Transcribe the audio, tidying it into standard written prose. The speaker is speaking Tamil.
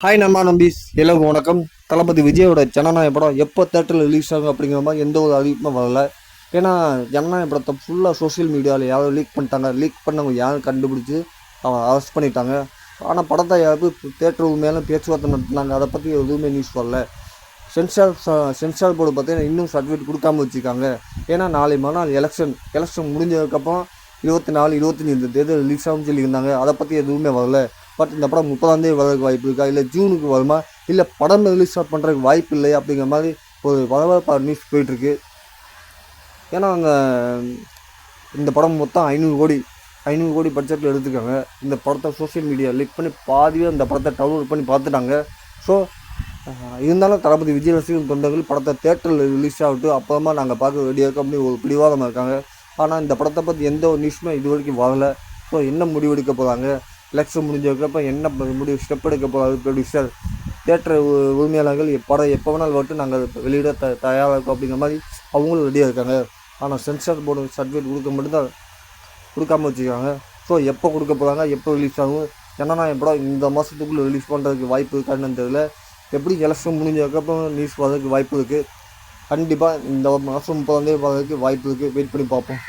ஹாய் நம்ம நம்பிஸ் எல்லாருக்கும் வணக்கம். தளபதி விஜயோட ஜனநாயக படம் எப்போ தேட்டரில் ரிலீஸ் ஆகும் அப்படிங்கிற மாதிரி எந்த ஒரு அறிவிப்பும் வரல. ஏன்னா ஜனநாயக படத்தை ஃபுல்லாக சோஷியல் மீடியாவில் யாரும் லீக் பண்ணிட்டாங்க. லீக் பண்ணவங்க யாரும் கண்டுபிடிச்சி அரெஸ்ட் பண்ணிட்டாங்க. ஆனால் படத்தை யாரும் தேட்டர் மேலே பேச்சுவார்த்தை நடத்தினாங்க. அதை பற்றி எதுவுமே நியூஸ் வரல. சென்சார் போர்டு பார்த்தீங்கன்னா இன்னும் சர்டிஃபிகேட் கொடுக்காம வச்சுருக்காங்க. ஏன்னா நாளை மறுநாள் எலெக்ஷன் முடிஞ்சதுக்கப்புறம் 24, 25 இந்த தேர்தல் ரிலீஸ் ஆகும்னு சொல்லியிருந்தாங்க. அதை பற்றி எதுவுமே வரல. பட் இந்த படம் 30ஆம் தேதி வரதுக்கு வாய்ப்பு இருக்கா, இல்லை ஜூனுக்கு வருமா, இல்லை படம் ரிலீஸ் பண்ணுறதுக்கு வாய்ப்பு இல்லையா அப்படிங்கிற மாதிரி ஒரு பரபரப்பான நியூஸ் போயிட்டுருக்கு. ஏன்னா இந்த படம் மொத்தம் 500 கோடி பட்ஜெட்டில் எடுத்துருக்காங்க. இந்த படத்தை சோஷியல் மீடியா லீக் பண்ணி பாதியாக இந்த படத்தை டவுன்லோட் பண்ணி பார்த்துட்டாங்க. ஸோ இருந்தாலும் தளபதி விஜய் ரசிகர்கள் தொண்டர்கள் படத்தை தேட்டரில் ரிலீஸ் ஆகட்டும், அப்புறமா நாங்கள் பார்க்க ரெடியாக இருக்கோம் அப்படின்னு ஒரு பிடிவாதமாக இருக்காங்க. ஆனால் இந்த படத்தை பற்றி எந்த ஒரு நியூஸுமே இது வரைக்கும் வரலை. ஸோ என்ன முடிவெடுக்க போகிறாங்க, எலெக்ஷன் முடிஞ்சிருக்கிறப்ப என்ன முடிவு ஸ்டெப் எடுக்க போகிறாரு ப்ரொடியூசர், தேட்டர் உரிமையாளர்கள் படம் எப்போ வேணாலும் வரட்டும் நாங்கள் வெளியிட தயாராக இருக்கோம் அப்படிங்கிற மாதிரி அவங்களும் ரெடியாக இருக்காங்க. ஆனால் சென்சார் போர்டு சர்டிஃபிகேட் கொடுக்க மட்டும்தான் கொடுக்காம வச்சுருக்காங்க. ஸோ எப்போ கொடுக்க போகிறாங்க, எப்போ ரிலீஸ் ஆகும், ஜனநாயக படம் இந்த மாதத்துக்குள்ளே ரிலீஸ் பண்ணுறதுக்கு வாய்ப்பு இருக்கான்னு தெரியல. எப்படி எலெக்ஷன் முடிஞ்சதுக்கப்புறம் நியூஸ் வரதுக்கு வாய்ப்பு இருக்குது. கண்டிப்பாக இந்த மாதம் 30ஆம் தேதி வரதுக்கு வாய்ப்பு இருக்குது. வெயிட் பண்ணி பார்ப்போம்.